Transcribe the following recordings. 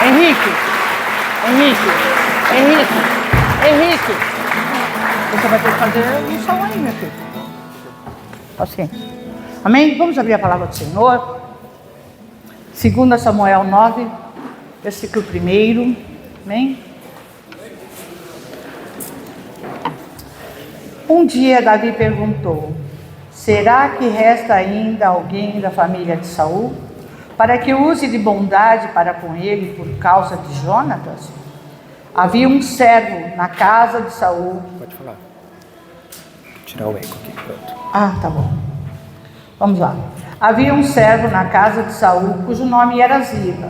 Henrique. Você vai ter que fazer um som aí, meu filho. Paciência. Amém? Vamos abrir a palavra do Senhor. 2 Samuel 9, versículo 1. Amém? Um dia Davi perguntou: será que resta ainda alguém da família de Saul, para que use de bondade para com ele por causa de Jonatas? Havia um servo na casa de Saul. Pode falar. Tirar o eco aqui, pronto. Ah, tá bom. Vamos lá. Havia um servo na casa de Saul, cujo nome era Ziba.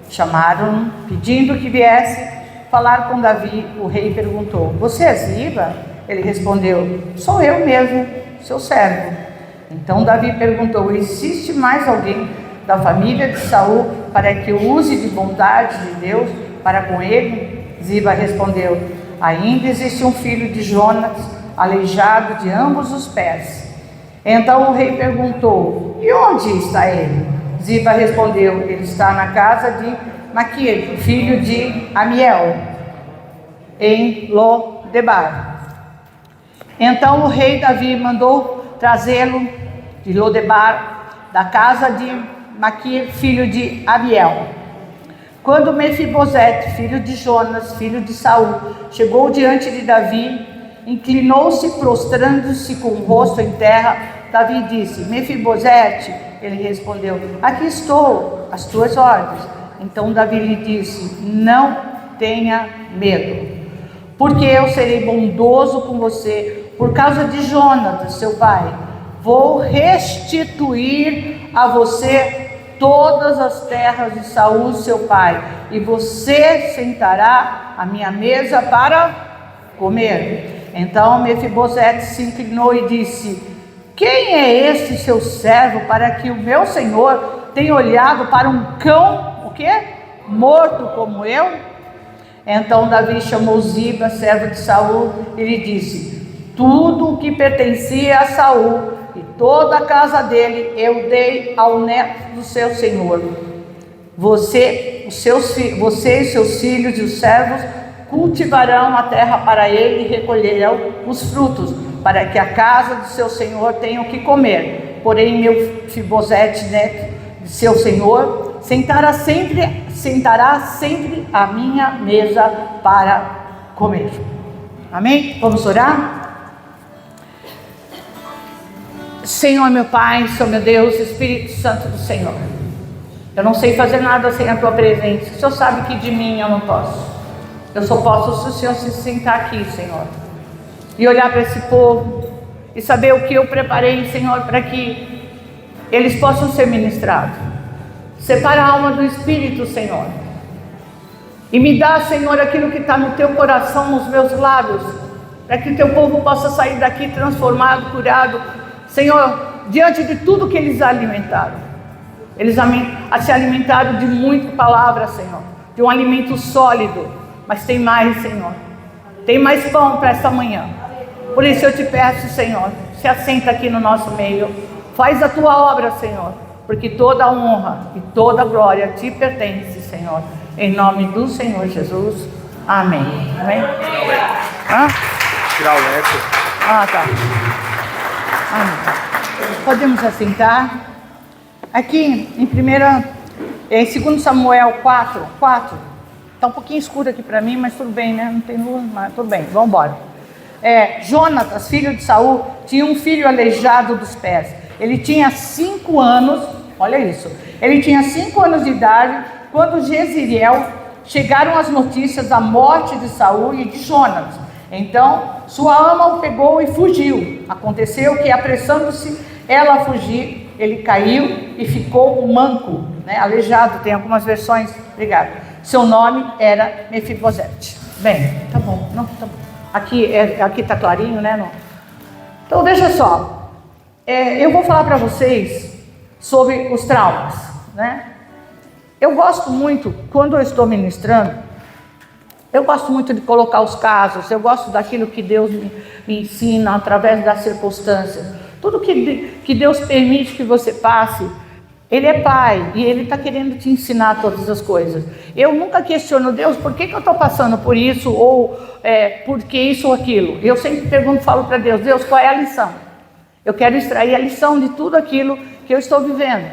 Chamaram-no, pedindo que viesse falar com Davi. O rei perguntou: você é Ziba? Ele respondeu: sou eu mesmo, seu servo. Então Davi perguntou: existe mais alguém da família de Saul para que eu use de bondade de Deus para com ele? Ziba respondeu: ainda existe um filho de Jonas, aleijado de ambos os pés. Então o rei perguntou: e onde está ele? Ziba respondeu: ele está na casa de Maquir, filho de Amiel, em Lodebar. Então o rei Davi mandou trazê-lo de Lodebar, da casa de Maquir, filho de Amiel. Quando Mefibosete, filho de Jonas, filho de Saul, chegou diante de Davi, inclinou-se, prostrando-se com o rosto em terra. Davi disse: Mefibosete. Ele respondeu: aqui estou, às tuas ordens. Então Davi lhe disse: não tenha medo, porque eu serei bondoso com você por causa de Jonatas, seu pai. Vou restituir a você todas as terras de Saul, seu pai, e você sentará à minha mesa para comer. Então Mefibosete se inclinou e disse: quem é este seu servo para que o meu senhor tenha olhado para um cão, o quê? Morto como eu? Então Davi chamou Ziba, servo de Saul, e lhe disse: tudo o que pertencia a Saul e toda a casa dele eu dei ao neto do seu senhor. Você e seus filhos e os servos cultivarão a terra para ele e recolherão os frutos, para que a casa do seu senhor tenha o que comer. Porém Mefibosete, neto de seu senhor, sentará sempre à minha mesa para comer. Amém? Vamos orar? Senhor, meu Pai, Senhor, meu Deus, Espírito Santo do Senhor, eu não sei fazer nada sem a Tua presença. O Senhor sabe que de mim eu não posso. Eu só posso se o Senhor se sentar aqui, Senhor, e olhar para esse povo e saber o que eu preparei, Senhor, para que eles possam ser ministrados. Separa a alma do Espírito, Senhor, e me dá, Senhor, aquilo que está no Teu coração, nos meus lábios, para que o Teu povo possa sair daqui transformado, curado, Senhor, diante de tudo que eles alimentaram. Eles se alimentaram de muita palavra, Senhor, de um alimento sólido, mas tem mais, Senhor, tem mais pão para esta manhã. Por isso eu te peço, Senhor, se assenta aqui no nosso meio, faz a Tua obra, Senhor, porque toda a honra e toda a glória te pertence, Senhor, em nome do Senhor Jesus, amém. Amém? Tirar o eco. Tá. Amém. Podemos assentar. Aqui em 2 Samuel 4, está um pouquinho escuro aqui para mim, mas tudo bem, né? Não tem luz, mas tudo bem, vamos embora. Jonatas, filho de Saul, tinha um filho aleijado dos pés. Ele tinha 5 anos, olha isso, ele tinha 5 anos de idade, quando Jezreel chegaram as notícias da morte de Saul e de Jonatas. Então, sua ama o pegou e fugiu. Aconteceu que, apressando-se ela a fugir, ele caiu e ficou manco, né? Aleijado, tem algumas versões, obrigado. Seu nome era Mefibosete. Bem, tá bom, não, tá bom. Aqui tá clarinho, né? Não. Então, deixa só. Eu vou falar para vocês sobre os traumas, né? Eu gosto muito, quando eu estou ministrando, eu gosto muito de colocar os casos, eu gosto daquilo que Deus me ensina através das circunstâncias. Tudo que Deus permite que você passe, Ele é pai e ele está querendo te ensinar todas as coisas. Eu nunca questiono Deus, por que eu estou passando por isso, ou por que isso ou aquilo. Eu sempre pergunto, falo para Deus, Deus, qual é a lição? Eu quero extrair a lição de tudo aquilo que eu estou vivendo.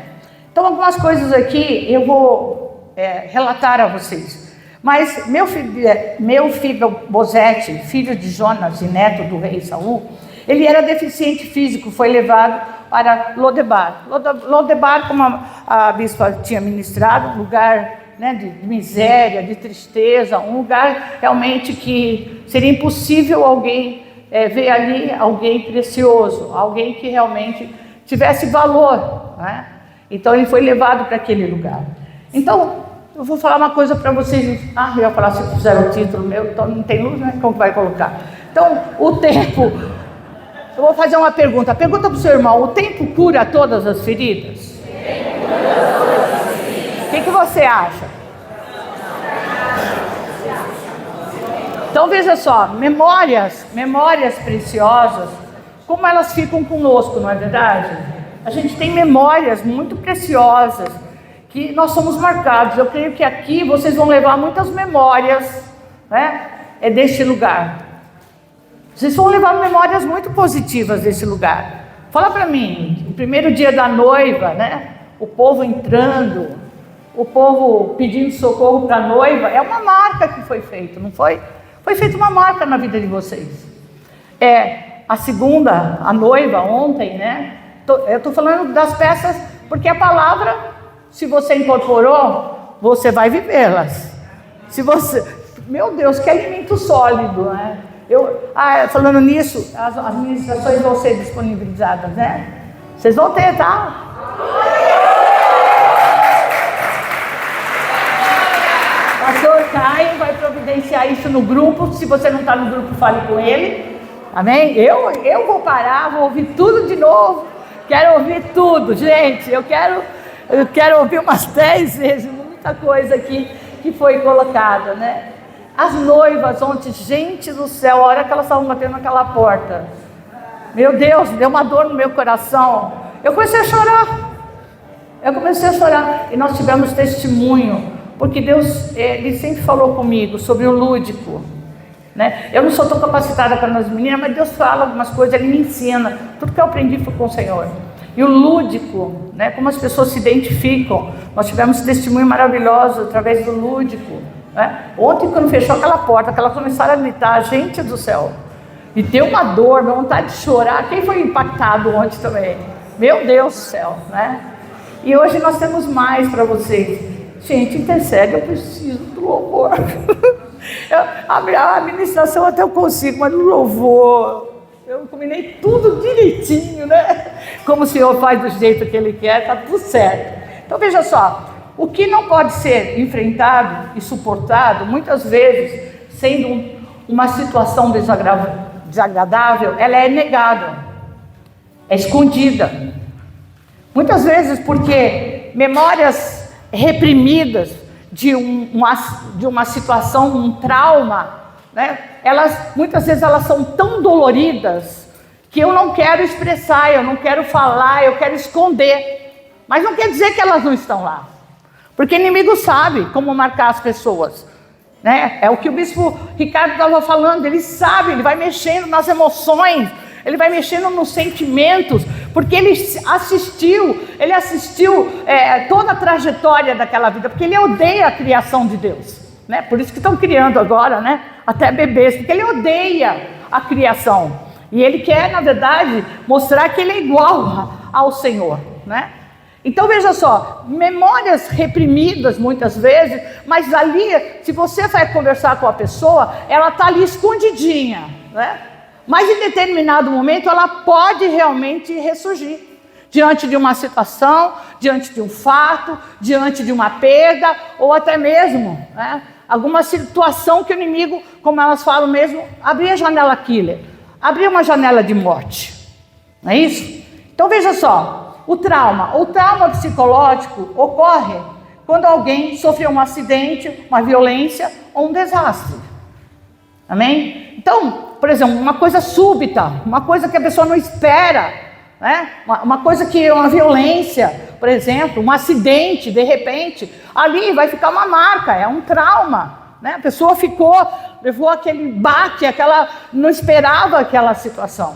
Então, algumas coisas aqui eu vou relatar a vocês. Mas meu filho Bozete, filho de Jonas e neto do rei Saul, ele era deficiente físico, foi levado para Lodebar. Lodebar, como a bispa tinha ministrado, um lugar, né, de miséria, de tristeza, um lugar realmente que seria impossível alguém ver ali alguém precioso, alguém que realmente tivesse valor, né? Então ele foi levado para aquele lugar. Então, eu vou falar uma coisa para vocês. Eu ia falar se fizeram o título meu, então não tem luz, né? Como vai colocar? Então, o tempo... Eu vou fazer uma pergunta. Pergunta para o seu irmão: o tempo cura todas as feridas? O que você acha? Então veja só, memórias preciosas, como elas ficam conosco, não é verdade? A gente tem memórias muito preciosas, que nós somos marcados. Eu creio que aqui vocês vão levar muitas memórias, né, deste lugar. Vocês vão levar memórias muito positivas desse lugar. Fala para mim, o primeiro dia da noiva, né? O povo entrando, o povo pedindo socorro para a noiva, é uma marca que foi feita, não foi? Foi feita uma marca na vida de vocês. A segunda, a noiva, ontem, né? Eu estou falando das peças, porque a palavra, se você incorporou, você vai vivê-las. Se você... Meu Deus, que alimento sólido, né? Falando nisso, as ministrações vão ser disponibilizadas, né? Vocês vão ter, tá? Pastor Caio vai providenciar isso no grupo. Se você não está no grupo, fale com ele. Amém? Eu vou parar, vou ouvir tudo de novo. Quero ouvir tudo, gente. Eu quero ouvir umas 10 vezes, muita coisa aqui que foi colocada, né? As noivas ontem, gente do céu, a hora que elas estavam batendo naquela porta, meu Deus, deu uma dor no meu coração. Eu comecei a chorar. E nós tivemos testemunho, porque Deus, Ele sempre falou comigo sobre o lúdico, né? Eu não sou tão capacitada para as meninas, mas Deus fala algumas coisas, Ele me ensina. Tudo que eu aprendi foi com o Senhor. E o lúdico, né? Como as pessoas se identificam. Nós tivemos testemunho maravilhoso através do lúdico. Ontem, quando fechou aquela porta, que elas começaram a gritar, gente do céu, e deu uma dor, uma vontade de chorar. Quem foi impactado ontem também? Meu Deus do céu, né? E hoje nós temos mais para vocês. Gente, intercede, eu preciso do louvor. A administração até eu consigo, mas no louvor, eu combinei tudo direitinho, né? Como o Senhor faz do jeito que Ele quer, está tudo certo. Então veja só. O que não pode ser enfrentado e suportado, muitas vezes, sendo uma situação desagradável, ela é negada, é escondida. Muitas vezes porque memórias reprimidas de uma situação, um trauma, né? Muitas vezes elas são tão doloridas que eu não quero expressar, eu não quero falar, eu quero esconder. Mas não quer dizer que elas não estão lá. Porque o inimigo sabe como marcar as pessoas, né? É o que o bispo Ricardo estava falando, ele sabe, ele vai mexendo nas emoções, ele vai mexendo nos sentimentos, porque ele assistiu toda a trajetória daquela vida, porque ele odeia a criação de Deus, né? Por isso que estão criando agora, né? Até bebês, porque ele odeia a criação, e ele quer, na verdade, mostrar que ele é igual ao Senhor, né? Então veja só, memórias reprimidas muitas vezes, mas ali, se você vai conversar com a pessoa, ela está ali escondidinha, né? Mas em determinado momento ela pode realmente ressurgir, diante de uma situação, diante de um fato, diante de uma perda, ou até mesmo, né, alguma situação que o inimigo, como elas falam mesmo, abrir a janela killer, abrir uma janela de morte, não é isso? Então veja só, o trauma psicológico ocorre quando alguém sofreu um acidente, uma violência ou um desastre. Amém? Então, por exemplo, uma coisa súbita, uma coisa que a pessoa não espera, né? Uma coisa que uma violência, por exemplo, um acidente, de repente, ali vai ficar uma marca, é um trauma, né? A pessoa levou aquele baque, não esperava aquela situação.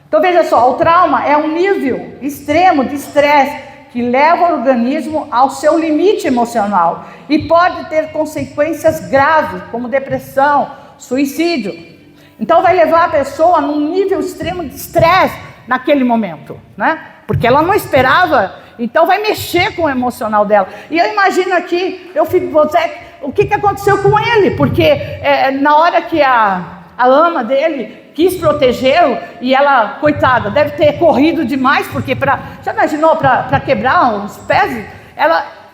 Então veja só, o trauma é um nível extremo de estresse que leva o organismo ao seu limite emocional e pode ter consequências graves, como depressão, suicídio. Então vai levar a pessoa num nível extremo de estresse naquele momento, né? Porque ela não esperava, então vai mexer com o emocional dela. E eu imagino aqui, o que aconteceu com ele? Porque na hora que a ama dele quis protegê-lo, e ela, coitada, deve ter corrido demais, porque já imaginou, para quebrar os pés?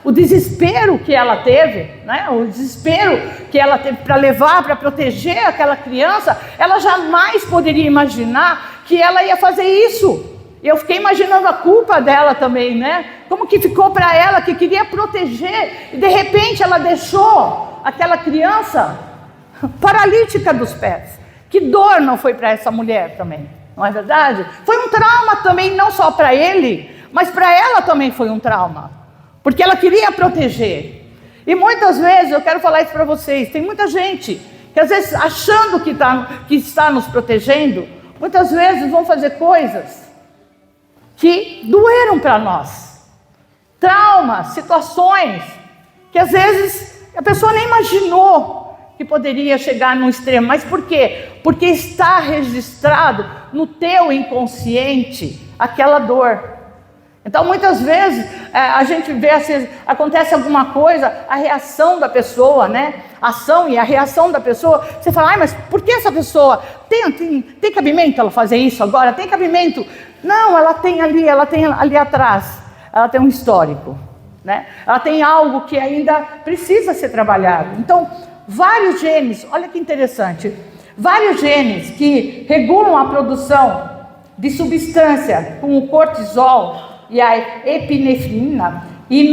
O desespero que ela teve, né? O desespero que ela teve para levar, para proteger aquela criança, ela jamais poderia imaginar que ela ia fazer isso. E eu fiquei imaginando a culpa dela também, né? Como que ficou para ela, que queria proteger, e de repente ela deixou aquela criança paralítica dos pés. Que dor não foi para essa mulher também, não é verdade? Foi um trauma também, não só para ele, mas para ela também foi um trauma. Porque ela queria proteger. E muitas vezes, eu quero falar isso para vocês, tem muita gente que às vezes achando que está nos protegendo, muitas vezes vão fazer coisas que doeram para nós. Traumas, situações que às vezes a pessoa nem imaginou que poderia chegar num extremo. Mas por quê? Porque está registrado no teu inconsciente aquela dor. Então muitas vezes a gente vê, assim, acontece alguma coisa, a reação da pessoa, né? A ação e a reação da pessoa, você fala, mas por que essa pessoa tem cabimento ela fazer isso agora? Tem cabimento? Não, ela tem ali atrás, ela tem um histórico, né? Ela tem algo que ainda precisa ser trabalhado. Então vários genes, olha que interessante, vários genes que regulam a produção de substância como o cortisol e a epinefrina e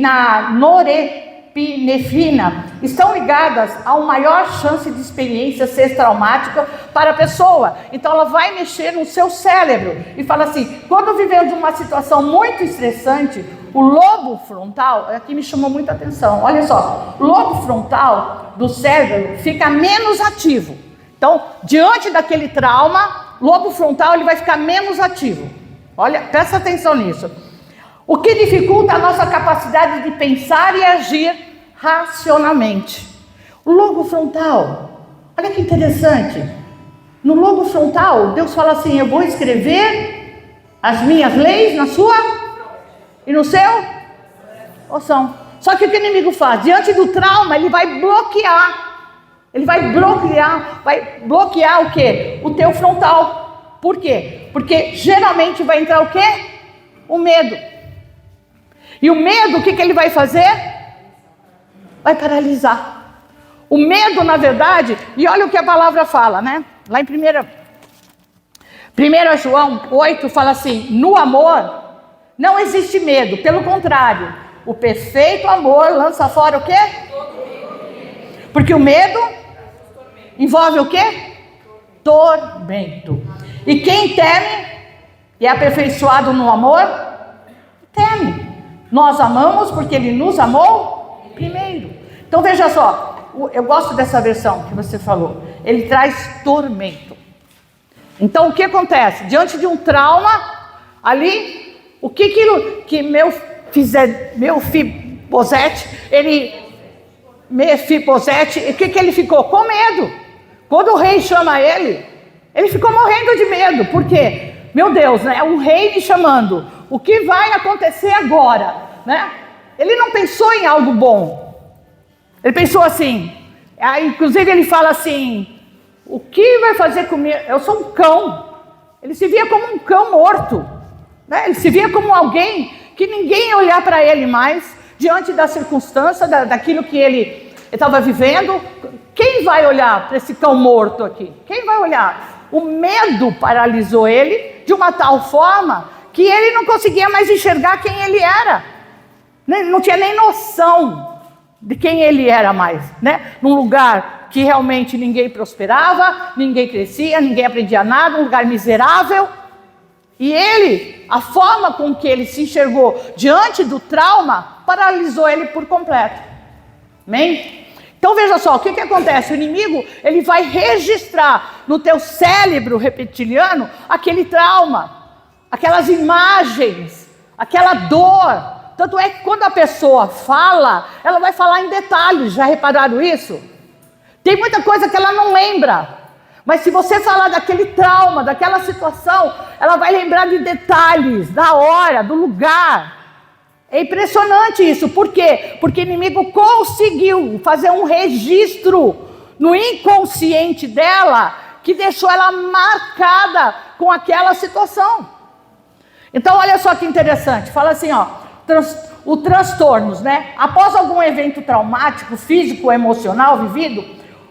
na norepinefrina estão ligadas a uma maior chance de experiência ser traumática para a pessoa. Então ela vai mexer no seu cérebro e fala assim, quando vivemos uma situação muito estressante, o lobo frontal, aqui me chamou muita atenção, olha só, o lobo frontal do cérebro fica menos ativo. Então, diante daquele trauma, o lobo frontal ele vai ficar menos ativo. Olha, presta atenção nisso. O que dificulta a nossa capacidade de pensar e agir racionalmente. O lobo frontal, olha que interessante. No lobo frontal, Deus fala assim, eu vou escrever as minhas leis na sua e no seu coração. Só que o que o inimigo faz? Diante do trauma, ele vai bloquear. Ele vai bloquear o quê? O teu frontal. Por quê? Porque geralmente vai entrar o quê? O medo. E o medo, o que ele vai fazer? Vai paralisar. O medo, na verdade, e olha o que a palavra fala, né? Lá em 1 João 8 fala assim, no amor não existe medo, pelo contrário, o perfeito amor lança fora o quê? Porque o medo envolve o quê? Tormento. E quem teme e é aperfeiçoado no amor, teme. Nós amamos porque ele nos amou primeiro. Então veja só, eu gosto dessa versão que você falou. Ele traz tormento. Então o que acontece? Diante de um trauma, ali, o que Mefibosete, o que ele ficou? Com medo. Quando o rei chama ele ficou morrendo de medo. Por quê? Meu Deus, né? Um rei me chamando. O que vai acontecer agora? Né? Ele não pensou em algo bom. Ele pensou assim, inclusive ele fala assim, o que vai fazer comigo? Eu sou um cão. Ele se via como um cão morto. Né? Ele se via como alguém que ninguém ia olhar para ele mais, diante da circunstância, daquilo que ele estava vivendo. Quem vai olhar para esse cão morto aqui? Quem vai olhar? O medo paralisou ele de uma tal forma que ele não conseguia mais enxergar quem ele era. Não tinha nem noção de quem ele era mais, né? Num lugar que realmente ninguém prosperava, ninguém crescia, ninguém aprendia nada, um lugar miserável. E ele, a forma com que ele se enxergou diante do trauma, paralisou ele por completo. Amém? Então veja só, o que acontece? O inimigo, ele vai registrar no teu cérebro reptiliano aquele trauma, aquelas imagens, aquela dor. Tanto é que quando a pessoa fala, ela vai falar em detalhes. Já repararam isso? Tem muita coisa que ela não lembra. Mas se você falar daquele trauma, daquela situação, ela vai lembrar de detalhes, da hora, do lugar. É impressionante isso. Por quê? Porque o inimigo conseguiu fazer um registro no inconsciente dela que deixou ela marcada com aquela situação. Então, olha só que interessante. Fala assim, ó, os transtornos, né? Após algum evento traumático, físico, emocional vivido,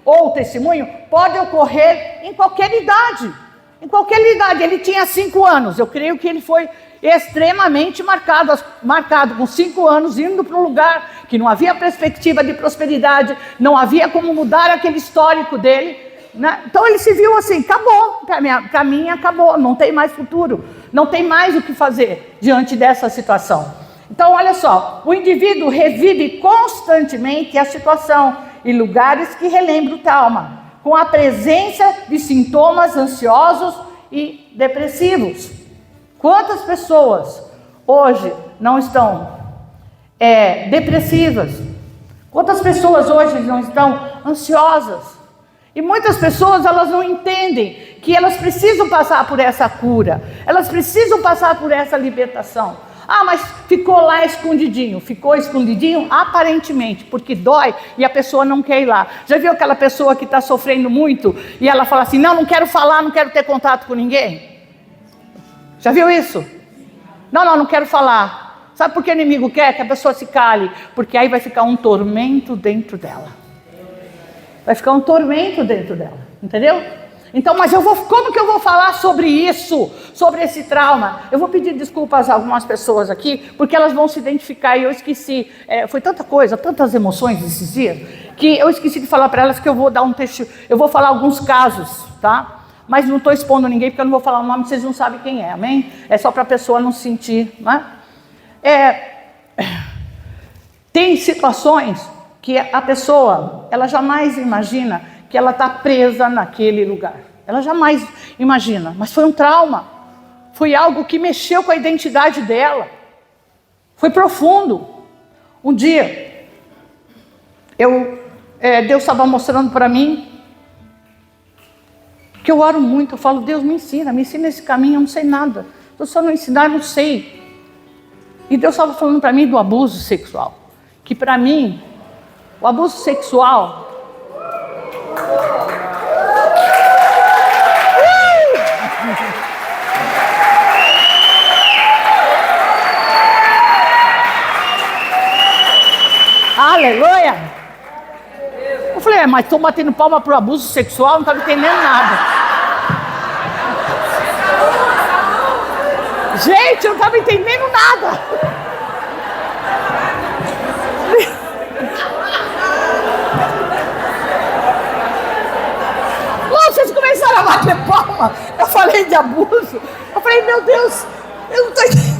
ou testemunho, pode ocorrer em qualquer idade. Em qualquer idade. Ele tinha 5 anos. Eu creio que ele foi extremamente marcado com 5 anos, indo para um lugar que não havia perspectiva de prosperidade, não havia como mudar aquele histórico dele, né? Então ele se viu assim, acabou, para mim acabou, não tem mais futuro, não tem mais o que fazer diante dessa situação. Então olha só, o indivíduo revive constantemente a situação e lugares que relembram o trauma, com a presença de sintomas ansiosos e depressivos. Quantas pessoas hoje não estão depressivas? Quantas pessoas hoje não estão ansiosas? E muitas pessoas, elas não entendem que elas precisam passar por essa cura, elas precisam passar por essa libertação. Ah, mas ficou lá escondidinho. Ficou escondidinho aparentemente, porque dói e a pessoa não quer ir lá. Já viu aquela pessoa que está sofrendo muito e ela fala assim, não quero falar, não quero ter contato com ninguém? Já viu isso? Não quero falar. Sabe por que o inimigo quer? Que a pessoa se cale. Porque aí vai ficar um tormento dentro dela. Vai ficar um tormento dentro dela. Entendeu? Então, mas como que eu vou falar sobre isso? Sobre esse trauma? Eu vou pedir desculpas a algumas pessoas aqui, porque elas vão se identificar e eu esqueci. Foi tanta coisa, tantas emoções esses dias, que eu esqueci de falar para elas que eu vou dar um texto. Eu vou falar alguns casos, tá? Mas não estou expondo ninguém, porque eu não vou falar o nome, vocês não sabem quem é, amém? É só para a pessoa não sentir, né? Tem situações que a pessoa, ela jamais imagina que ela está presa naquele lugar. Ela jamais imagina, mas foi um trauma. Foi algo que mexeu com a identidade dela. Foi profundo. Um dia, Deus estava mostrando para mim, que eu oro muito, eu falo, Deus me ensina esse caminho, eu não sei nada. Se eu só não ensinar, eu não sei. E Deus estava falando para mim do abuso sexual. Que para mim, o abuso sexual... Aleluia! Eu falei, mas estou batendo palma para o abuso sexual, não estava entendendo nada. Gente, eu não estava entendendo nada. Vocês começaram a bater palma. Eu falei de abuso. Eu falei, meu Deus, eu não estou entendendo.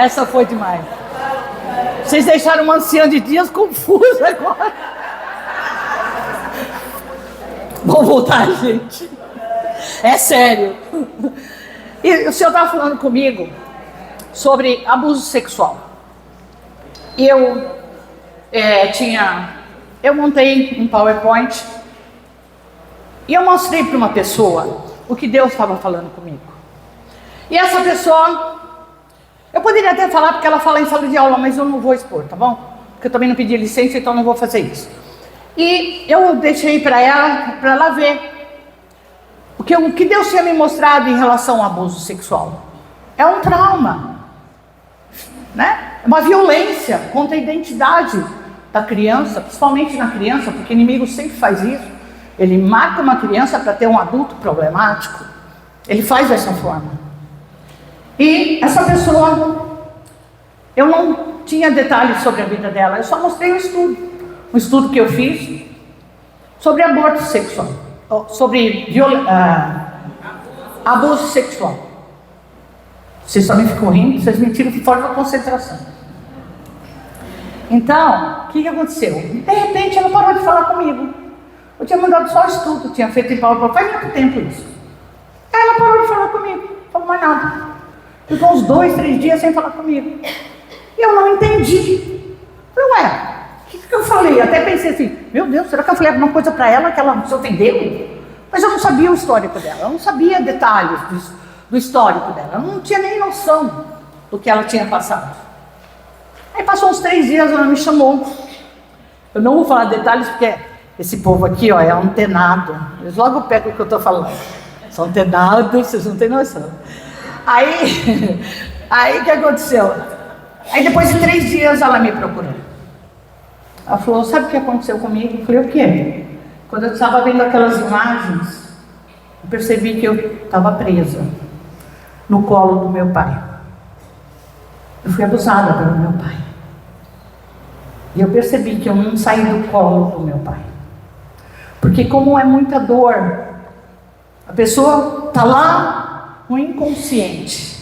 Essa foi demais. Vocês deixaram uma anciã de dias confusa agora. Vamos voltar, gente. É sério. E o senhor estava falando comigo sobre abuso sexual. E eu montei um PowerPoint e eu mostrei para uma pessoa o que Deus estava falando comigo. E essa pessoa, eu poderia até falar porque ela fala em sala de aula, mas eu não vou expor, tá bom? Porque eu também não pedi licença, então não vou fazer isso. E eu deixei para ela ver o que Deus tinha me mostrado em relação ao abuso sexual. É um trauma, né? É uma violência contra a identidade da criança, principalmente na criança, porque o inimigo sempre faz isso. Ele marca uma criança para ter um adulto problemático. Ele faz dessa forma. E essa pessoa, eu não tinha detalhes sobre a vida dela, eu só mostrei o estudo. um estudo que eu fiz sobre aborto sexual, sobre abuso sexual. Vocês só me ficam rindo, vocês me tiram fora da concentração. Então, o que aconteceu? De repente ela parou de falar comigo. Eu tinha mandado só estudo, tinha feito em PowerPoint, faz muito tempo isso. Aí ela parou de falar comigo, não falou mais nada. Ficou uns 2, 3 dias sem falar comigo. E eu não entendi. Falei, ué, o que eu falei? Até pensei assim, meu Deus, será que eu falei alguma coisa para ela que ela se ofendeu? Mas eu não sabia o histórico dela, eu não sabia detalhes do histórico dela, eu não tinha nem noção do que ela tinha passado. Aí passou uns 3 dias, ela me chamou. Eu não vou falar detalhes porque esse povo aqui, ó, é antenado. Eles logo pegam o que eu estou falando. São antenados, vocês não têm noção. Aí o que aconteceu? Aí depois de 3 dias ela me procurou. Ela falou, sabe o que aconteceu comigo? Eu falei, o quê? Quando eu estava vendo aquelas imagens, eu percebi que eu estava presa no colo do meu pai. Eu fui abusada pelo meu pai. E eu percebi que eu não saí do colo do meu pai. Porque como é muita dor, a pessoa está lá no inconsciente.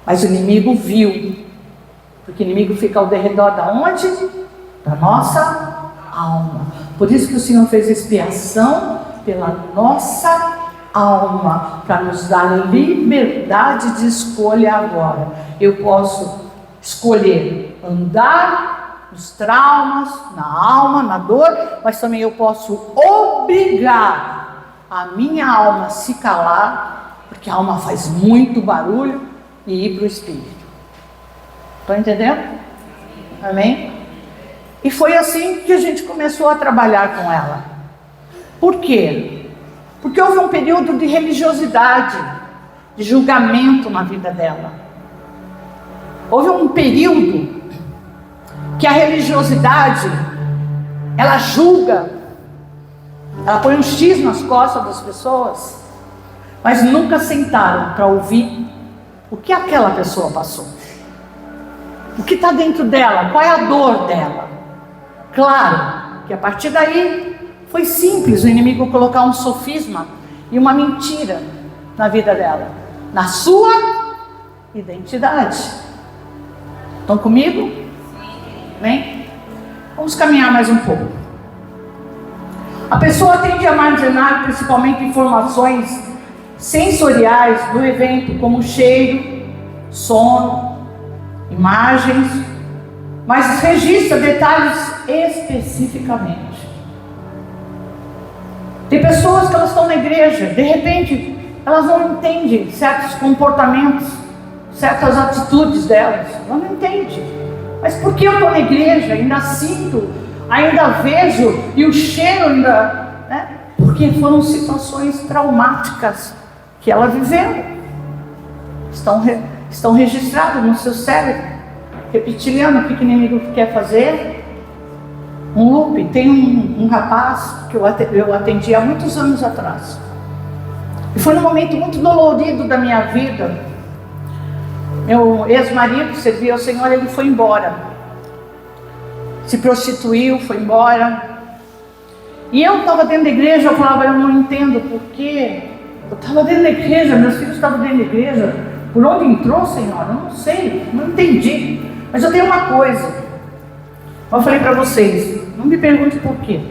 Mas o inimigo viu. Porque o inimigo fica ao derredor da onde? Da nossa alma. Por isso que o Senhor fez expiação pela nossa alma, para nos dar liberdade de escolha agora. Eu posso escolher andar nos traumas, na alma, na dor, mas também eu posso obrigar a minha alma a se calar, porque a alma faz muito barulho, e ir para o Espírito. Estão entendendo? Amém? E foi assim que a gente começou a trabalhar com ela. Por quê? Porque houve um período de religiosidade, de julgamento na vida dela. Houve um período que a religiosidade, ela julga, ela põe um X nas costas das pessoas, mas nunca sentaram para ouvir o que aquela pessoa passou. O que está dentro dela, qual é a dor dela. Claro que a partir daí foi simples o inimigo colocar um sofisma e uma mentira na vida dela, na sua identidade. Estão comigo? Vem? Vamos caminhar mais um pouco. A pessoa tende a armazenar principalmente informações sensoriais do evento, como cheiro, sono, imagens, mas registra detalhes especificamente. Tem pessoas que elas estão na igreja, de repente elas não entendem certos comportamentos, certas atitudes delas, elas não entendem. Mas por que eu estou na igreja, ainda sinto, ainda vejo, e o cheiro ainda, né? Porque foram situações traumáticas que ela viveu, estão registradas no seu cérebro, reptiliano. O que o inimigo quer fazer? Um loop. Tem um rapaz que eu atendi há muitos anos atrás, e foi num momento muito dolorido da minha vida. Meu ex-marido servia ao Senhor, ele foi embora, se prostituiu, foi embora, e eu estava dentro da igreja. Eu falava, eu não entendo porquê. Eu estava dentro da igreja, meus filhos estavam dentro da igreja, por onde entrou, Senhor? Eu não sei, não entendi. Mas eu tenho uma coisa, eu falei para vocês, não me pergunte por quê.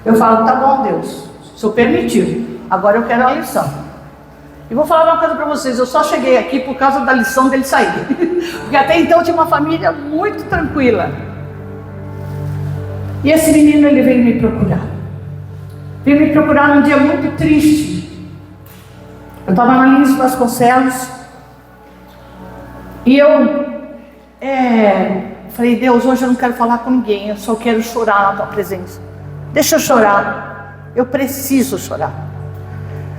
Eu falo, tá bom, Deus, o Senhor permitiu, agora eu quero a lição. E vou falar uma coisa para vocês, eu só cheguei aqui por causa da lição dele sair. Porque até então eu tinha uma família muito tranquila. E esse menino, ele veio me procurar. Veio me procurar num dia muito triste. Eu estava na Lins Vasconcelos, e eu falei, Deus, hoje eu não quero falar com ninguém, eu só quero chorar na tua presença. Deixa eu chorar, eu preciso chorar.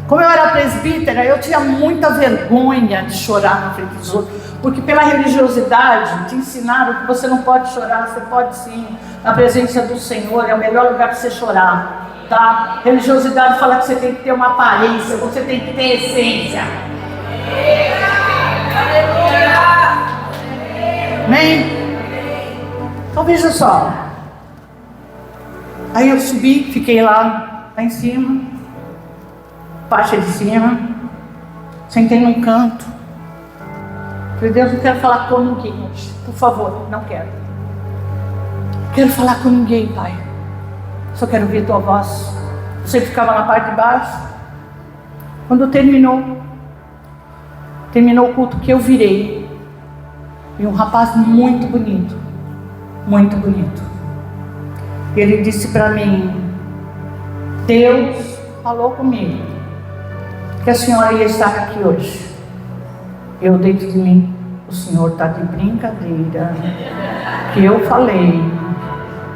Como eu era presbítera, eu tinha muita vergonha de chorar na frente dos outros, porque pela religiosidade te ensinaram que você não pode chorar. Você pode sim, na presença do Senhor, é o melhor lugar para você chorar, tá? Religiosidade fala que você tem que ter uma aparência, você tem que ter essência. Amém? Então veja só, Aí eu subi, fiquei lá em cima, parte de cima, sentei num canto. Falei, Deus, não quero falar com ninguém hoje, por favor, não quero. Quero falar com ninguém, Pai. Só quero ouvir tua voz. Você ficava na parte de baixo. Quando terminou o culto, que eu virei, e um rapaz muito bonito, muito bonito. Ele disse para mim, Deus falou comigo que a senhora ia estar aqui hoje. Eu dentro de mim, o senhor está de brincadeira, que eu falei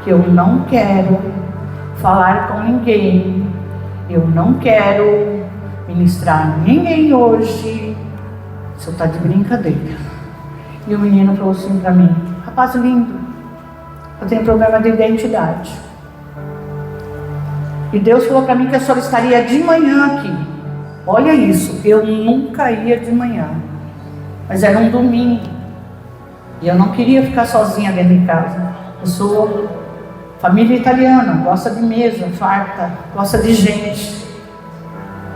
que eu não quero falar com ninguém, eu não quero ministrar ninguém hoje, o senhor está de brincadeira. E o menino falou assim para mim, rapaz lindo, eu tenho problema de identidade. E Deus falou para mim que a senhora estaria de manhã aqui. Olha isso, eu nunca ia de manhã. Mas era um domingo. E eu não queria ficar sozinha dentro de casa. Eu sou família italiana, gosta de mesa, farta, gosta de gente.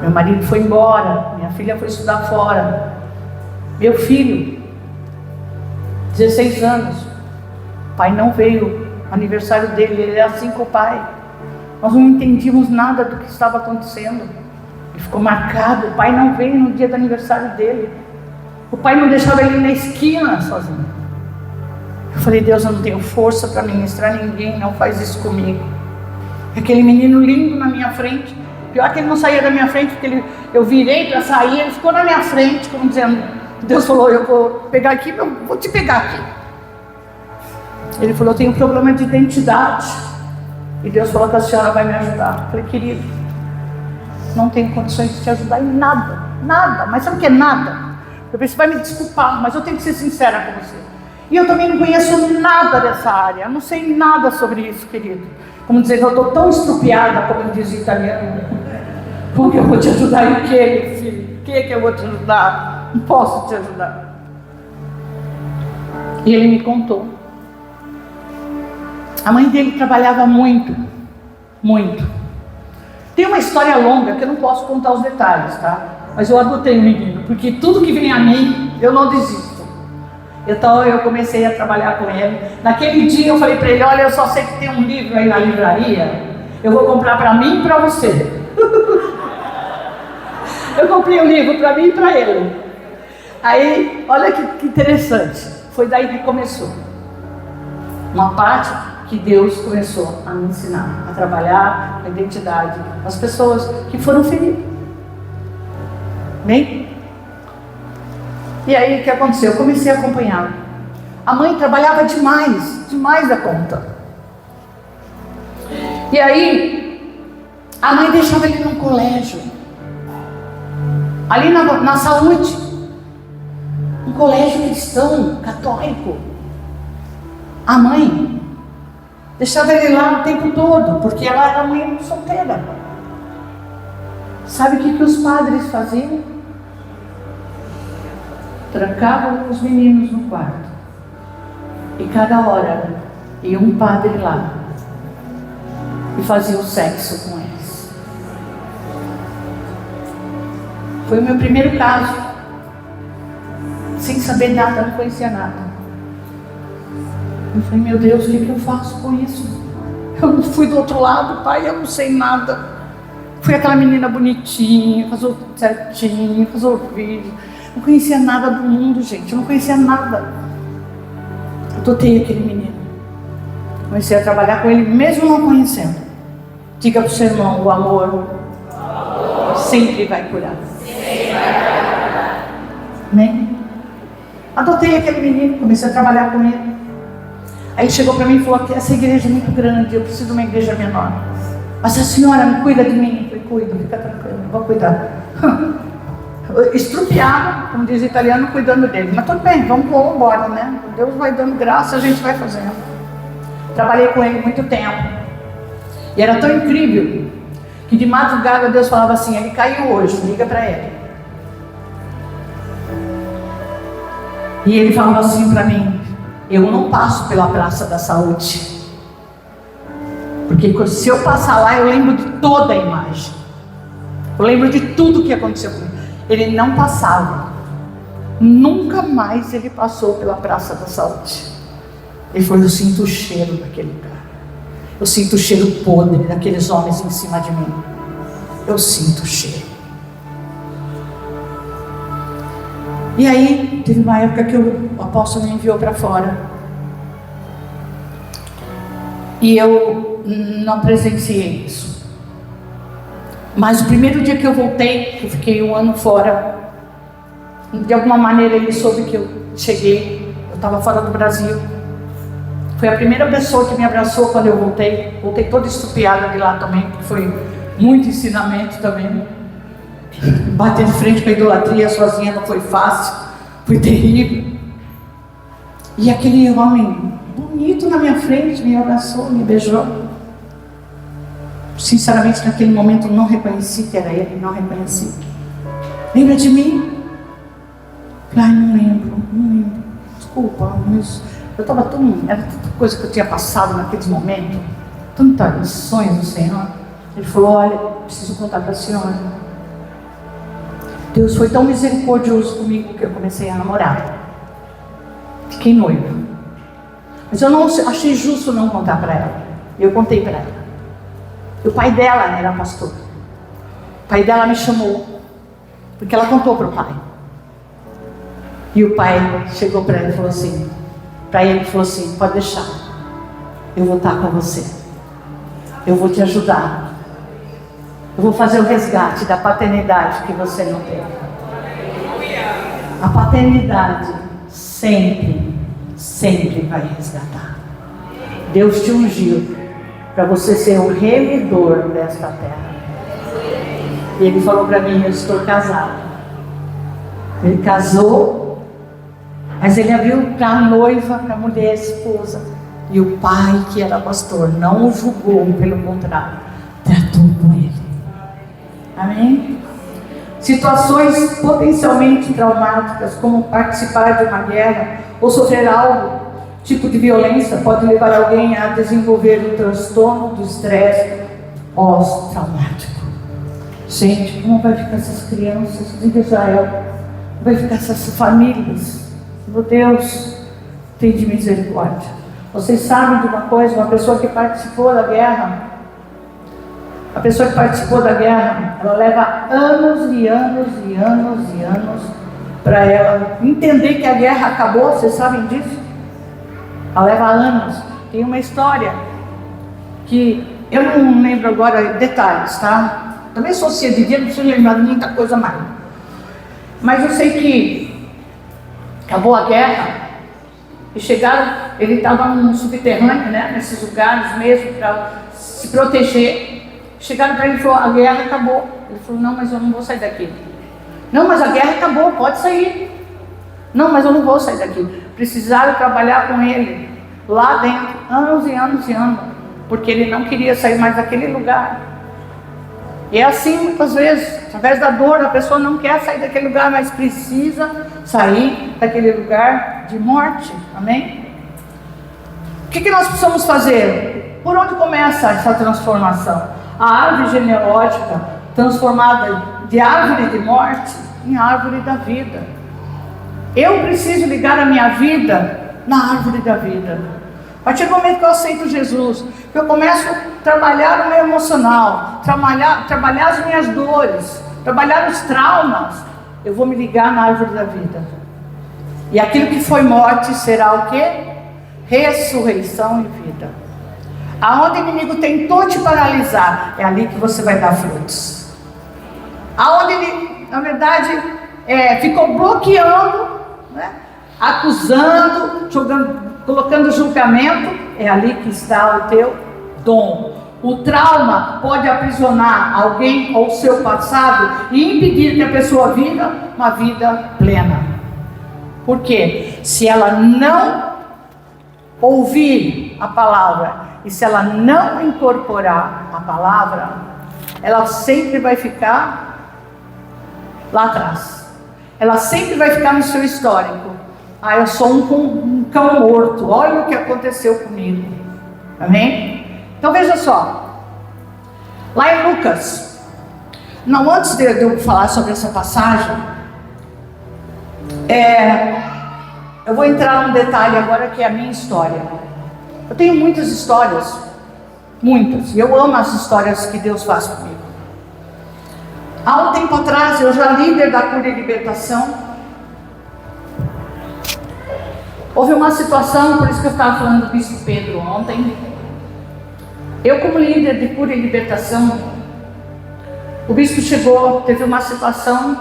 Meu marido foi embora, minha filha foi estudar fora. Meu filho, 16 anos, o pai não veio, aniversário dele, ele era assim com o pai. Nós não entendíamos nada do que estava acontecendo. Ele ficou marcado, o pai não veio no dia do aniversário dele. O pai não deixava ele ir na esquina sozinho. Eu falei, Deus, eu não tenho força para ministrar ninguém, não faz isso comigo. Aquele menino lindo na minha frente, pior que ele não saía da minha frente, porque eu virei para sair, ele ficou na minha frente, como dizendo, Deus falou, eu vou pegar aqui, eu vou te pegar aqui. Ele falou, eu tenho um problema de identidade. E Deus falou que a senhora vai me ajudar. Eu falei, querido, não tenho condições de te ajudar em nada, nada, mas sabe o que é nada? Eu pensei, você vai me desculpar, mas eu tenho que ser sincera com você. E eu também não conheço nada dessa área, eu não sei nada sobre isso, querido. Como dizer, eu estou tão estrupiada, como diz o italiano. Como que eu vou te ajudar em quê, meu filho? O que eu vou te ajudar? Não posso te ajudar. E ele me contou. A mãe dele trabalhava muito, muito. Tem uma história longa que eu não posso contar os detalhes, tá? Mas eu adotei o menino, porque tudo que vem a mim, eu não desisto. Então eu comecei a trabalhar com ele. Naquele dia eu falei para ele, olha, eu só sei que tem um livro aí na livraria, eu vou comprar para mim e para você. Eu comprei o livro para mim e para ele. Aí, olha que interessante, foi daí que começou. Uma parte que Deus começou a me ensinar, a trabalhar a identidade das pessoas que foram feridas. Bem? E aí o que aconteceu? Eu comecei a acompanhar. A mãe trabalhava demais, demais da conta. E aí, a mãe deixava ele num colégio, ali na saúde, um colégio cristão, católico. A mãe deixava ele lá o tempo todo, porque ela era mãe solteira. Sabe o que os padres faziam? Trancavam os meninos no quarto. E cada hora ia um padre lá e fazia o sexo com eles. Foi o meu primeiro caso. Sem saber nada, não conhecia nada. Eu falei, meu Deus, o que eu faço com isso? Eu não fui do outro lado, pai, eu não sei nada. Fui aquela menina bonitinha, fazia certinho, fazia o vídeo. Não conhecia nada do mundo, gente, eu não conhecia nada. Adotei aquele menino. Comecei a trabalhar com ele, mesmo não conhecendo. Diga para o seu irmão, o amor sempre vai curar. Amém? Adotei aquele menino, comecei a trabalhar com ele. Aí ele chegou para mim e falou que essa igreja é muito grande, eu preciso de uma igreja menor. Mas a senhora me cuida de mim? Eu falei, cuido, fica tranquilo, vou cuidar. Estrupiado, como diz o italiano, cuidando dele. Mas tudo bem, vamos embora, né? Deus vai dando graça, a gente vai fazendo. Trabalhei com ele muito tempo. E era tão incrível que de madrugada Deus falava assim, ele caiu hoje, liga para ele. E ele falava assim para mim, eu não passo pela Praça da Saúde. Porque se eu passar lá, eu lembro de toda a imagem. Eu lembro de tudo que aconteceu comigo. Ele não passava. Nunca mais ele passou pela Praça da Saúde. Ele falou: eu sinto o cheiro daquele lugar. Eu sinto o cheiro podre daqueles homens em cima de mim. Eu sinto o cheiro. E aí, teve uma época que o apóstolo me enviou para fora. E eu não presenciei isso. Mas o primeiro dia que eu voltei, que eu fiquei 1 ano fora, de alguma maneira ele soube que eu cheguei. Eu estava fora do Brasil. Foi a primeira pessoa que me abraçou quando eu voltei. Voltei toda estupiada de lá também, porque foi muito ensinamento também. Bater de frente com a idolatria sozinha não foi fácil, foi terrível. E aquele homem bonito na minha frente me abraçou, me beijou. Sinceramente, naquele momento não reconheci que era ele, não reconheci. Lembra de mim? Ai, não lembro. Desculpa, mas eu estava era tanta coisa que eu tinha passado naquele momento, tantas lições do Senhor. Ele falou: olha, preciso contar para a senhora. Deus foi tão misericordioso comigo que eu comecei a namorar. Fiquei noiva. Mas eu não achei justo não contar para ela. Eu contei para ela. E o pai dela era pastor. O pai dela me chamou, porque ela contou para o pai. E o pai chegou para ele e falou assim: pode deixar, eu vou estar com você, eu vou te ajudar, eu vou fazer o resgate da paternidade que você não teve. A paternidade sempre vai resgatar. Deus te ungiu para você ser o remidor desta terra. E ele falou para mim: eu estou casado. Ele casou, mas ele abriu para a noiva, para a mulher, a esposa. E o pai, que era pastor, não o julgou, pelo contrário, tratou com ele. Amém? Situações potencialmente traumáticas, como participar de uma guerra ou sofrer algo, tipo de violência, pode levar alguém a desenvolver um transtorno do estresse pós-traumático. Gente, como vai ficar essas crianças de Israel? Como vai ficar essas famílias? Meu Deus, tem de misericórdia. Vocês sabem de uma coisa? Uma pessoa que participou da guerra, ela leva anos e anos para ela entender que a guerra acabou. Vocês sabem disso? Ela leva anos. Tem uma história que eu não lembro agora detalhes, tá? Também sou cedo de dia, não preciso lembrar de muita coisa mais. Mas eu sei que acabou a guerra e chegaram, ele estava num subterrâneo, né, nesses lugares mesmo, para se proteger. Chegaram para ele e falaram: a guerra acabou. Ele falou: não, mas eu não vou sair daqui. Não, mas a guerra acabou, pode sair. Não, mas eu não vou sair daqui. Precisaram trabalhar com ele lá dentro, anos e anos, porque ele não queria sair mais daquele lugar. E é assim muitas vezes, através da dor, a pessoa não quer sair daquele lugar, mas precisa sair daquele lugar de morte. Amém? O que nós precisamos fazer? Por onde começa essa transformação? A árvore genealógica transformada de árvore de morte em árvore da vida. Eu preciso ligar a minha vida na árvore da vida. A partir do momento que eu aceito Jesus, que eu começo a trabalhar o meu emocional, trabalhar as minhas dores, trabalhar os traumas, eu vou me ligar na árvore da vida. E aquilo que foi morte será o quê? Ressurreição e vida. Aonde o inimigo tentou te paralisar, é ali que você vai dar frutos. Aonde ele, na verdade, ficou bloqueando, né? Acusando, colocando julgamento, é ali que está o teu dom. O trauma pode aprisionar alguém ou o seu passado e impedir que a pessoa viva uma vida plena. Por quê? Se ela não ouvir a palavra e se ela não incorporar a palavra, ela sempre vai ficar lá atrás. Ela sempre vai ficar no seu histórico. Ah, eu sou um cão morto. Olha o que aconteceu comigo. Amém? Então veja só, lá em Lucas, não, antes de eu falar sobre essa passagem, eu vou entrar num detalhe agora que é a minha história. Eu tenho muitas histórias, muitas, e eu amo as histórias que Deus faz comigo. Há um tempo atrás, eu já líder da Cura e Libertação, houve uma situação, por isso que eu estava falando do Bispo Pedro ontem. Eu, como líder de Cura e Libertação, o Bispo chegou, teve uma situação,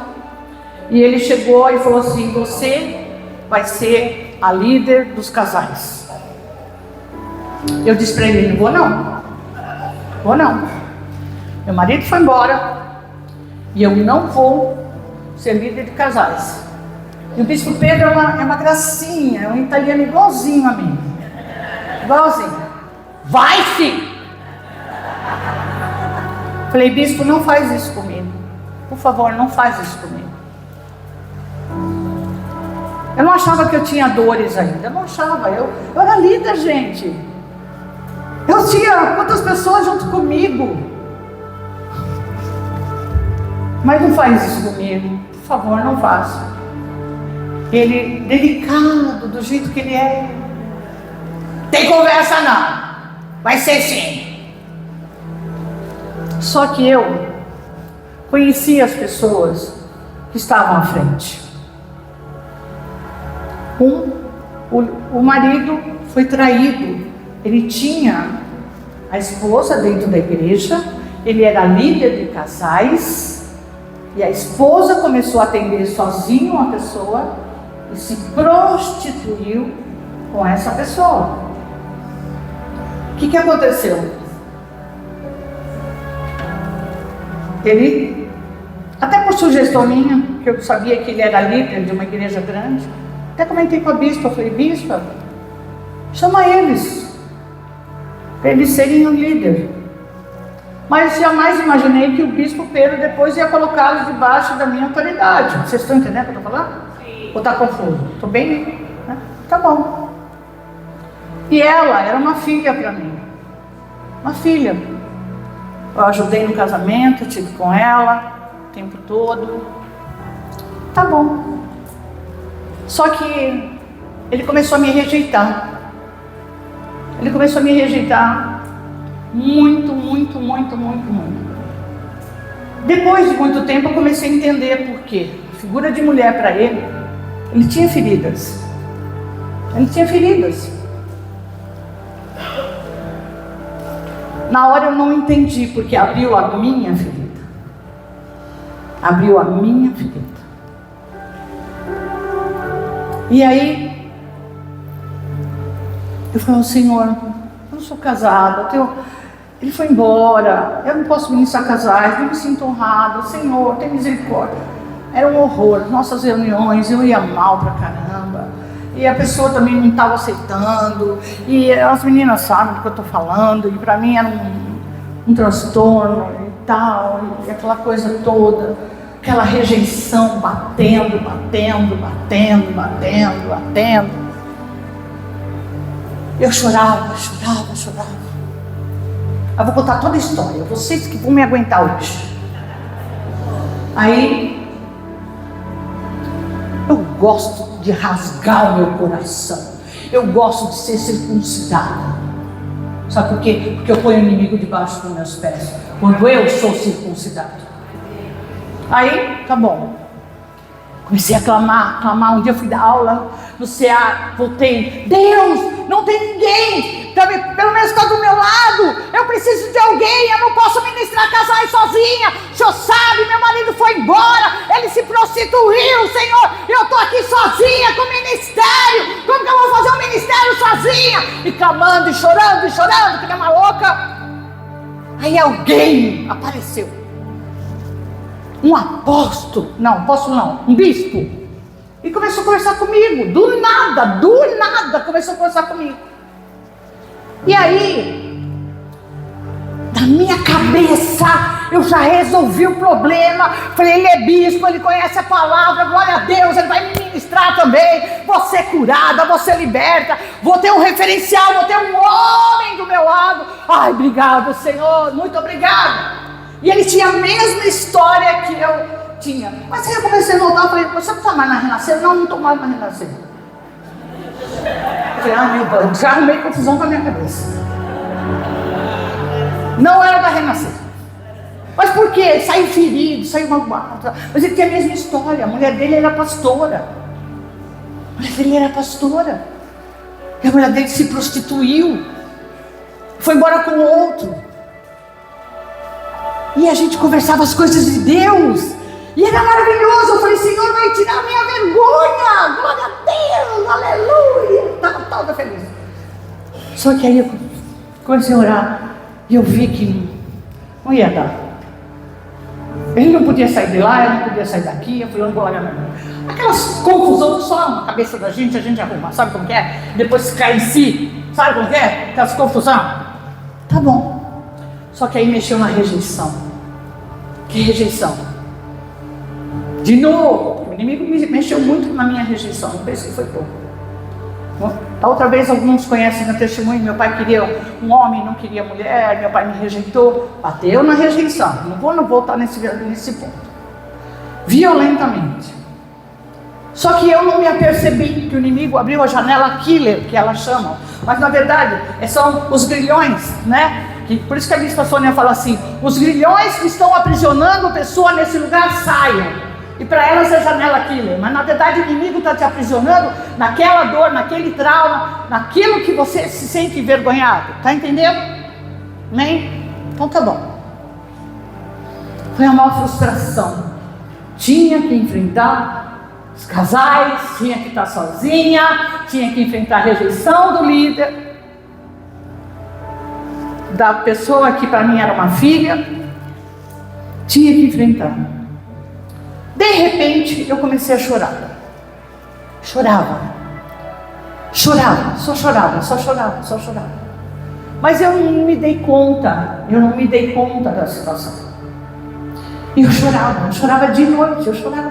e ele chegou e falou assim: você vai ser a líder dos casais. Eu disse para ele: não vou não, vou não. Meu marido foi embora, e eu não vou ser líder de casais. E o Bispo Pedro é uma gracinha, é um italiano igualzinho a mim. Igualzinho. Vai, filho! Falei: bispo, não faz isso comigo. Por favor, não faz isso comigo. Eu não achava que eu tinha dores ainda. Eu não achava. Eu era líder, gente. Eu tinha quantas pessoas junto comigo. Mas não faz isso comigo. Por favor, não faça. Ele, delicado, do jeito que ele é. Tem conversa não. Vai ser sim. Só que eu conhecia as pessoas que estavam à frente. O marido foi traído. Ele tinha a esposa dentro da igreja. Ele era líder de casais. E a esposa começou a atender sozinho uma pessoa e se prostituiu com essa pessoa. O que aconteceu? Ele, até por sugestão minha, que eu sabia que ele era líder de uma igreja grande, até comentei com a bispa, falei: bispa, chama eles, para eles serem o líder. Mas jamais imaginei que o Bispo Pedro depois ia colocá-los debaixo da minha autoridade. Vocês estão entendendo o que eu estou falando? Sim. Ou está confuso? Estou bem? Né? Tá bom. E ela era uma filha para mim. Uma filha. Eu ajudei no casamento, estive com ela o tempo todo. Tá bom. Só que ele começou a me rejeitar. Ele começou a me rejeitar. Muito. Depois de muito tempo eu comecei a entender por quê. A figura de mulher para ele tinha feridas. Ele tinha feridas. Na hora eu não entendi, porque abriu a minha ferida. Abriu a minha ferida. E aí eu falei: Senhor, eu não sou casada, ele foi embora, eu não posso ministrar casais, não me sinto honrada. Senhor, tem misericórdia. Era um horror, nossas reuniões, eu ia mal pra caramba, e a pessoa também não estava aceitando, e as meninas sabem do que eu estou falando, e para mim era um transtorno e tal, e aquela coisa toda, aquela rejeição batendo. Eu chorava. Eu vou contar toda a história, vocês que vão me aguentar hoje. Aí, eu gosto de rasgar o meu coração. Eu gosto de ser circuncidada. Sabe por quê? Porque eu ponho o inimigo debaixo dos meus pés. Quando eu sou circuncidado. Aí, tá bom. Comecei a clamar. Um dia eu fui dar aula no CA, voltei. Deus, não tem ninguém. Pelo menos está do meu lado. Eu preciso de alguém. Eu não posso ministrar casais sozinha. O senhor sabe, meu marido foi embora. Ele se prostituiu, Senhor. Eu estou aqui sozinha com o ministério. Como que eu vou fazer um ministério sozinha? E clamando e chorando, que nem uma louca. Aí alguém apareceu. Um apóstolo, um bispo, e começou a conversar comigo, do nada, começou a conversar comigo. E aí, na minha cabeça, eu já resolvi o problema. Falei: ele é bispo, ele conhece a palavra, glória a Deus, ele vai me ministrar também. Você curada, vou ser liberta, vou ter um referencial, vou ter um homem do meu lado. Ai, obrigado, Senhor, muito obrigado. E ele tinha a mesma história que eu tinha. Mas aí eu comecei a voltar, eu falei, você não está mais na Renascer? Não estou mais na Renascer. Eu falei, meu Deus, já arrumei confusão com a minha cabeça. Não era da Renascer. Mas por quê? Saiu ferido, saiu magoado. Mas ele tem a mesma história. A mulher dele era pastora. A mulher dele era pastora. E a mulher dele se prostituiu. Foi embora com outro. E a gente conversava as coisas de Deus. E era maravilhoso. Eu falei, Senhor, vai tirar a minha vergonha. Glória a Deus, aleluia. Estava toda feliz. Só que aí eu comecei a orar. E eu vi que não ia dar. Ele não podia sair de lá, ele não podia sair daqui. Eu falei, glória a Deus. Aquelas confusões só na cabeça da gente, a gente arruma. Sabe como que é? Depois cai em si. Sabe como que é? Aquelas confusões. Tá bom. Só que aí mexeu na rejeição. Que rejeição? De novo. O inimigo mexeu muito na minha rejeição. Não pense que foi pouco. Da outra vez, alguns conhecem meu testemunho. Meu pai queria um homem, não queria mulher. Meu pai me rejeitou. Bateu na rejeição. Não vou voltar nesse ponto. Violentamente. Só que eu não me apercebi que o inimigo abriu a janela killer, que elas chamam. Mas na verdade, são os grilhões, né? Por isso que a bispa Sônia fala assim: os grilhões que estão aprisionando a pessoa nesse lugar, saiam. E para elas é janela killer, mas na verdade o inimigo está te aprisionando naquela dor, naquele trauma, naquilo que você se sente envergonhado. Está entendendo? Nem? Então tá bom. Foi a maior frustração. Tinha que enfrentar os casais, tinha que estar sozinha, tinha que enfrentar a rejeição do líder, da pessoa que para mim era uma filha, tinha que enfrentar. De repente, eu comecei a chorar. Chorava. Só chorava. Mas eu não me dei conta da situação. E eu chorava de noite, eu chorava.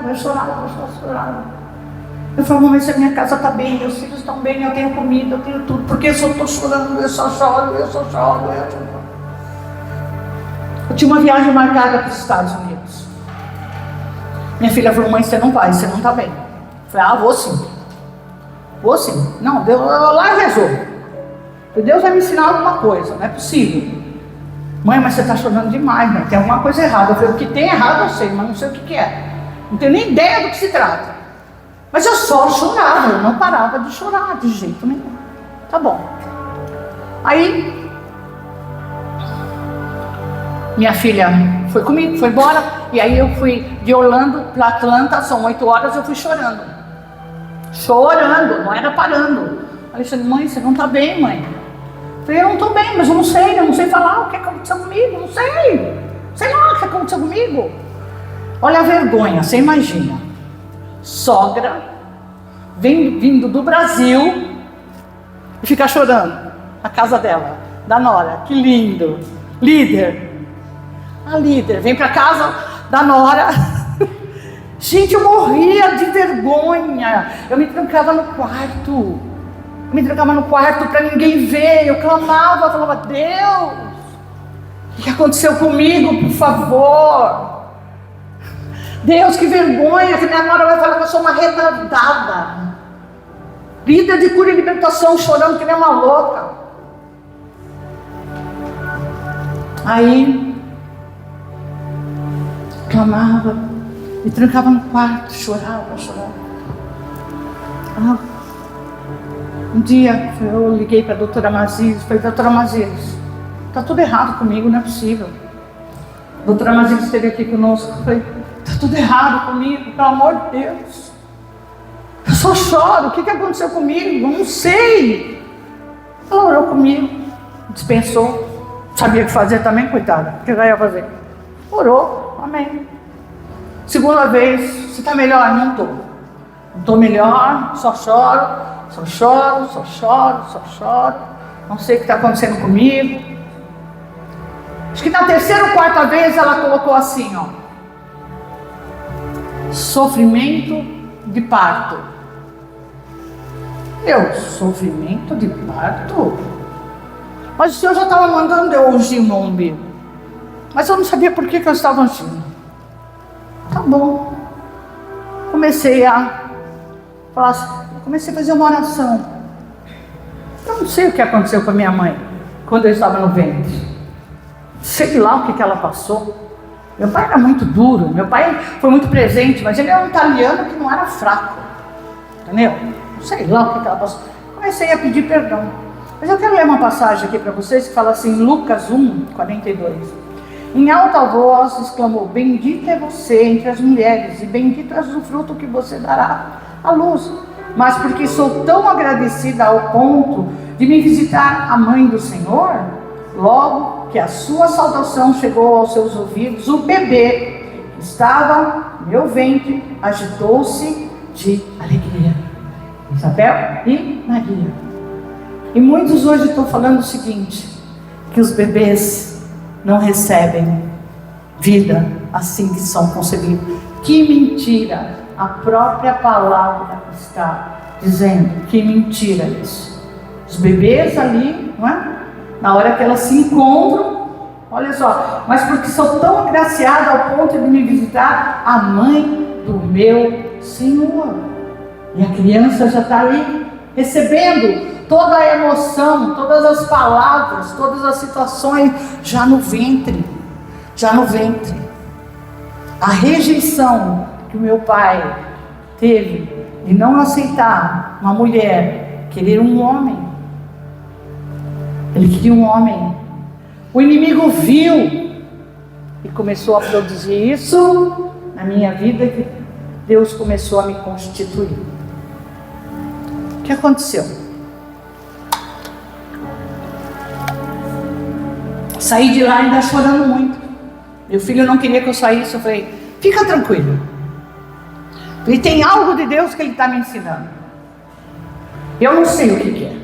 Eu falava, mas a minha casa está bem, meus filhos estão bem, eu tenho comida, eu tenho tudo. Porque eu só estou chorando, eu só choro. Eu tinha uma viagem marcada para os Estados Unidos. Minha filha falou, mãe, você não vai, você não está bem. Eu falei, vou sim. Não, Deus lá resolve. Deus vai me ensinar alguma coisa, não é possível. Mãe, mas você está chorando demais, né? Tem alguma coisa errada. Eu falei, o que tem errado eu sei, mas não sei o que é. Não tenho nem ideia do que se trata. Mas eu só chorava, eu não parava de chorar de jeito nenhum. Tá bom. Aí, minha filha foi comigo, foi embora. E aí eu fui de Orlando para Atlanta, são 8 horas, eu fui chorando, não era parando. Aí eu falei, mãe, você não está bem, mãe? Eu falei, eu não estou bem, mas eu não sei falar o que aconteceu comigo, não sei lá o que aconteceu comigo. Olha a vergonha, você imagina, sogra, vindo do Brasil, e ficar chorando, na casa dela, da nora, que lindo, a líder, vem para casa da nora. Gente, eu morria de vergonha. Eu me trancava no quarto para ninguém ver. Eu clamava, falava, Deus, o que aconteceu comigo, por favor? Deus, que vergonha, que minha nora vai falar que eu sou uma retardada. Líder de cura e libertação, chorando que nem uma louca. Aí clamava, me trancava no quarto, chorava. Um dia eu liguei para a doutora Mazilis, falei, doutora Mazilis, está tudo errado comigo, não é possível. A doutora Mazilis esteve aqui conosco, eu falei, está tudo errado comigo, pelo amor de Deus. Eu só choro, o que aconteceu comigo? Eu não sei. Ela orou comigo, dispensou, sabia o que fazer também, coitada, o que ela ia fazer? Orou, amém. Segunda vez, você está melhor? Não estou. Não estou melhor, só choro. Não sei o que está acontecendo comigo. Acho que na terceira ou quarta vez ela colocou assim, ó. Sofrimento de parto. Eu, sofrimento de parto? Mas o Senhor já estava mandando eu ungir o meu umbigo. Mas eu não sabia por que eu estava ungindo. Tá bom. Comecei a fazer uma oração. Eu não sei o que aconteceu com a minha mãe quando eu estava no ventre. Sei lá o que ela passou. Meu pai era muito duro, meu pai foi muito presente, mas ele era um italiano que não era fraco. Entendeu? Sei lá o que ela passou. Comecei a pedir perdão. Mas eu quero ler uma passagem aqui para vocês que fala assim, Lucas 1, 42. Em alta voz exclamou: bendita é você entre as mulheres, e bendito é o fruto que você dará à luz. Mas porque sou tão agradecida ao ponto de me visitar a mãe do Senhor, logo que a sua saudação chegou aos seus ouvidos, o bebê que estava no meu ventre agitou-se de alegria. Isabel e Maria. E muitos hoje estão falando o seguinte, que os bebês não recebem vida assim que são concebidos. Que mentira! A própria palavra está dizendo que mentira isso. Os bebês ali, não é? Na hora que elas se encontram, olha só, mas porque sou tão agraciada ao ponto de me visitar a mãe do meu Senhor. E a criança já está ali, recebendo toda a emoção, todas as palavras, todas as situações, já no ventre. A rejeição que o meu pai teve de não aceitar uma mulher, querer um homem. Ele queria um homem. O inimigo viu e começou a produzir isso na minha vida, que Deus começou a me constituir. O que aconteceu? Saí de lá ainda chorando muito. Meu filho não queria que eu saísse. Eu falei, fica tranquilo. E tem algo de Deus que Ele está me ensinando. Eu não sei o que é.